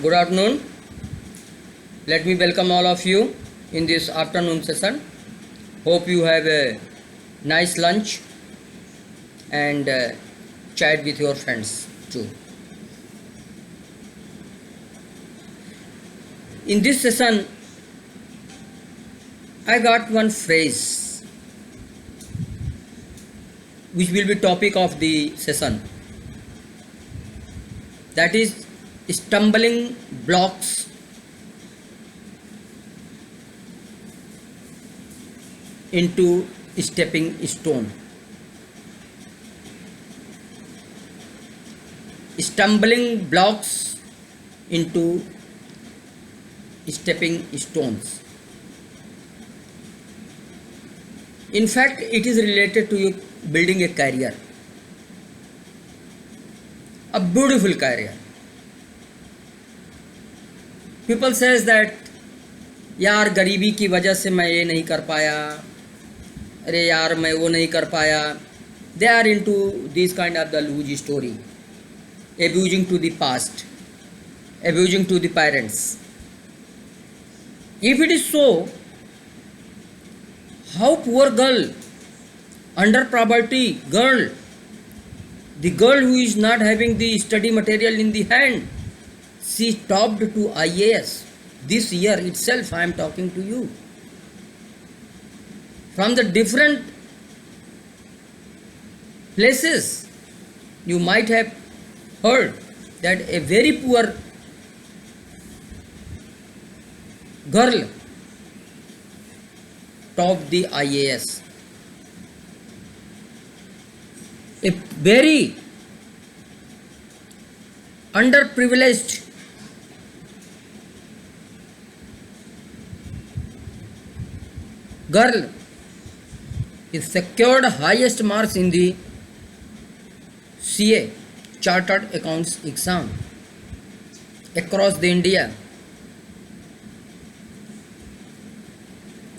Good afternoon. Let me welcome all of you in this afternoon session. Hope you have a nice lunch and chat with your friends too. In this session, I got one phrase which will be topic of the session. That is stumbling blocks into stepping stone. Stumbling blocks into stepping stones. In fact, it is related to you building a career, a beautiful career. People says that यार गरीबी की वजह से मैं ये नहीं कर पाया, अरे यार मैं वो नहीं कर पाया. They are into this kind of the loose story, abusing to the past, abusing to the parents. If it is so, how poor girl, under poverty girl, the girl who is not having the study material in the hand, she topped to IAS this year itself. I am talking to you. From the different places, you might have heard that a very poor girl topped the IAS. A very underprivileged girl is secured highest marks in the CA, Chartered Accounts exam, across the India.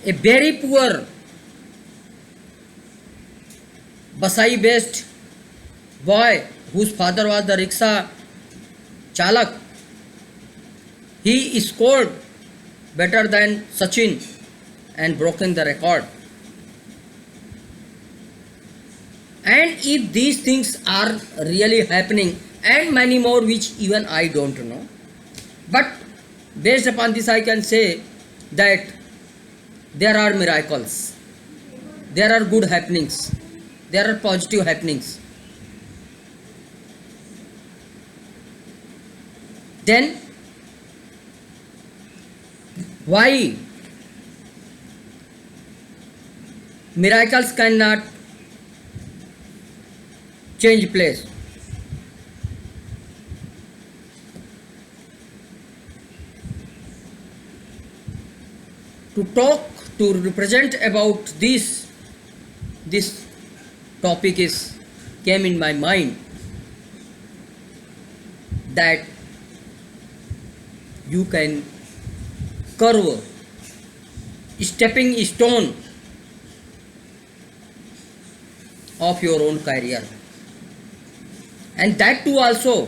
A very poor Basai based boy whose father was the rickshaw chalak, he scored better than Sachin and broken the record. And if these things are really happening, and many more which even I don't know, but based upon this I can say that there are miracles, there are good happenings, there are positive happenings. Then why miracles cannot change place? To talk, to represent about this topic came in my mind that you can curve stepping stone of your own career, and that too also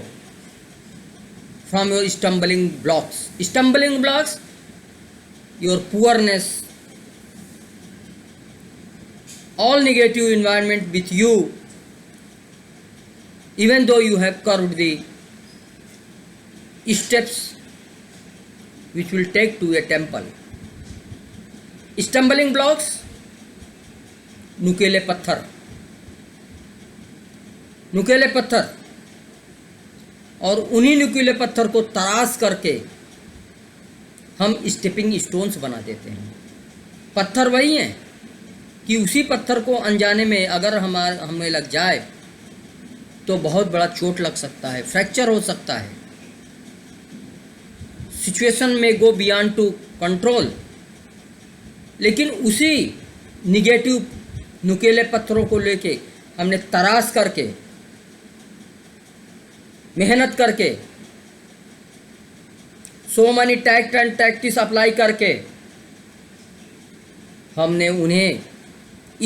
from your stumbling blocks. Stumbling blocks, your poorness, all negative environment with you, even though you have curved the steps which will take to a temple. Stumbling blocks, नुकीले पत्थर, नुकीले पत्थर, और उन्हीं नुकीले पत्थर को तराश करके हम स्टेपिंग स्टोन्स बना देते हैं. पत्थर वही हैं कि उसी पत्थर को अनजाने में अगर हमें लग जाए तो बहुत बड़ा चोट लग सकता है, फ्रैक्चर हो सकता है. सिचुएशन में गो बियॉन्ड टू कंट्रोल. लेकिन उसी निगेटिव नुकीले पत्थरों को लेके हमने तराश करके, मेहनत करके, so many tact and tactics apply करके हमने उन्हें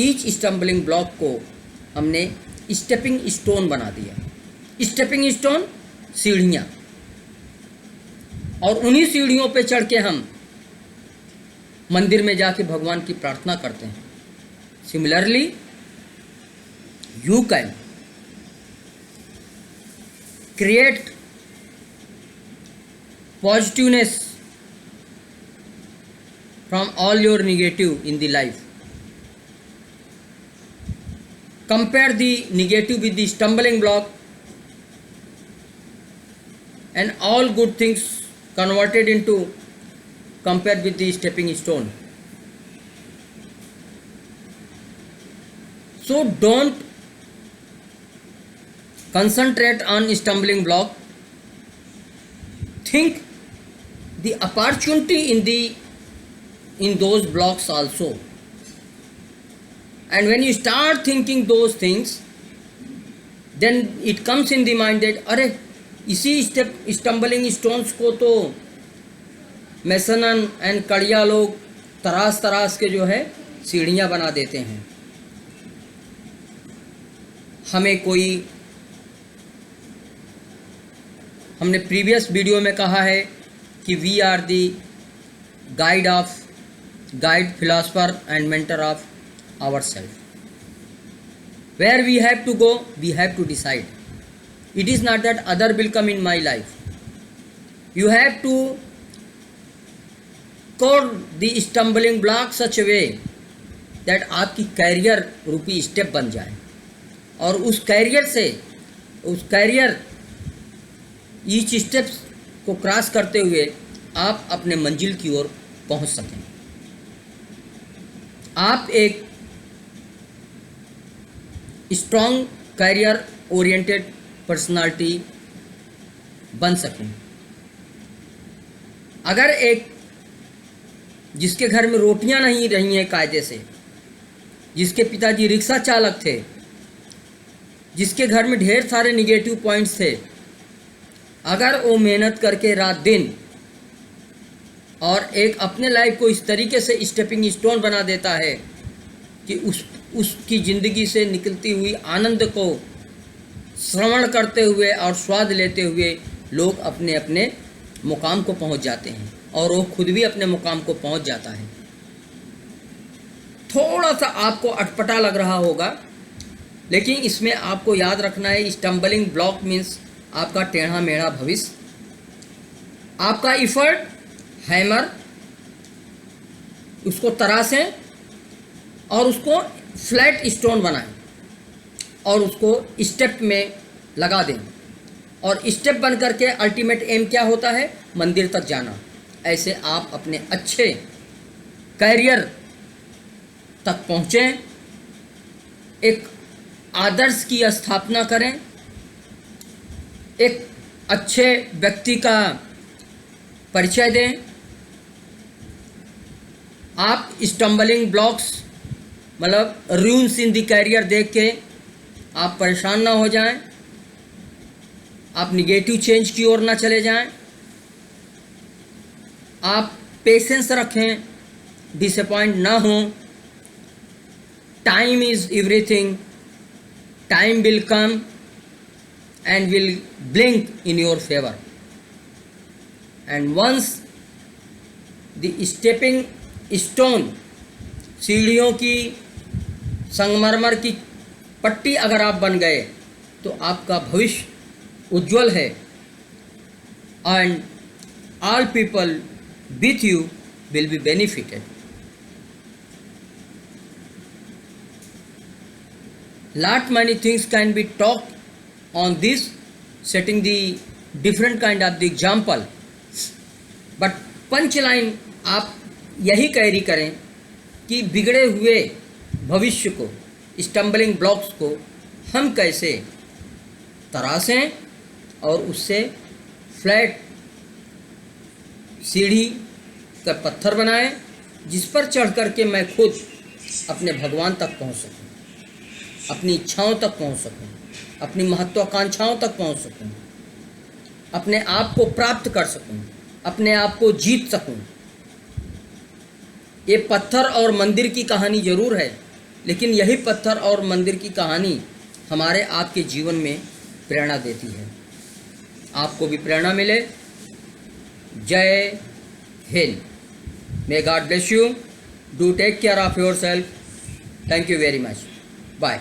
ईच स्टम्बलिंग ब्लॉक को हमने स्टेपिंग स्टोन बना दिया. स्टेपिंग स्टोन सीढ़ियाँ. और उन्हीं सीढ़ियों पे चढ़ के हम मंदिर में जाके भगवान की प्रार्थना करते हैं। Similarly you can create positiveness from all your negative in the life. Compare the negative with the stumbling block, and all good things converted into compared with the stepping stone. So don't concentrate on stumbling block. Think the opportunity in those blocks also, and when you start thinking those things, then it comes in the mind that अरे इसी stumbling stones को तो mason and कड़िया लोग तराश के जो है सीढ़ियाँ बना देते हैं। हमने प्रीवियस वीडियो में कहा है कि we are the guide, philosopher and mentor of ourselves. Where we have to go, we have to decide. It is not that other will come in my life. You have to code the stumbling block such a way that आपकी career रूपी step बन जाए, और उस career each steps को cross करते हुए आप अपने मंजिल की ओर पहुंच सकें। आप एक स्ट्रॉन्ग कैरियर ओरिएंटेड पर्सनालिटी बन सकें। अगर एक जिसके घर में रोटियां नहीं रही हैं कायदे से, जिसके पिताजी रिक्शा चालक थे, जिसके घर में ढेर सारे निगेटिव पॉइंट्स थे, अगर वो मेहनत करके रात दिन और एक अपने लाइफ को इस तरीके से स्टेपिंग स्टोन बना देता है कि उसकी ज़िंदगी से निकलती हुई आनंद को श्रवण करते हुए और स्वाद लेते हुए लोग अपने अपने मुकाम को पहुंच जाते हैं, और वो खुद भी अपने मुकाम को पहुंच जाता है। थोड़ा सा आपको अटपटा लग रहा होगा, लेकिन इसमें आपको याद रखना है स्टम्बलिंग ब्लॉक मीन्स आपका टेढ़ा मेढ़ा भविष्य। आपका इफर्ट हैमर, उसको तराशें और उसको फ्लैट स्टोन बनाएं और उसको स्टेप में लगा दें, और स्टेप बन करके अल्टीमेट एम क्या होता है? मंदिर तक जाना। ऐसे आप अपने अच्छे कैरियर तक पहुँचें, एक आदर्श की स्थापना करें, एक अच्छे व्यक्ति का परिचय दें। आप स्टम्बलिंग ब्लॉक्स मतलब रून्स इन द कैरियर देख के आप परेशान ना हो जाएं, आप निगेटिव चेंज की ओर ना चले जाएं। आप पेशेंस रखें, डिसअपॉइंट ना हो। Time is everything, time will come and will blink in your favor, and once the stepping stone, सीढ़ियों की संगमरमर की पट्टी अगर आप बन गए तो आपका भविष्य उज्जवल है, and all people with you will be benefited. Lot many things can be talked on this, setting the different kind of the example, but punchline आप यही कैरी करें कि बिगड़े हुए भविष्य को, स्टम्बलिंग ब्लॉक्स को हम कैसे तराशें और उससे फ्लैट सीढ़ी का पत्थर बनाएं, जिस पर चढ़ कर के मैं खुद अपने भगवान तक पहुंच सकूं, अपनी इच्छाओं तक पहुंच सकूं, अपनी महत्वाकांक्षाओं तक पहुंच सकूं, अपने आप को प्राप्त कर सकूं, अपने आप को जीत सकूं। ये पत्थर और मंदिर की कहानी ज़रूर है, लेकिन यही पत्थर और मंदिर की कहानी हमारे आपके जीवन में प्रेरणा देती है। आपको भी प्रेरणा मिले, जय हिंद। May God bless you. Do take care of yourself. Thank you very much. Bye.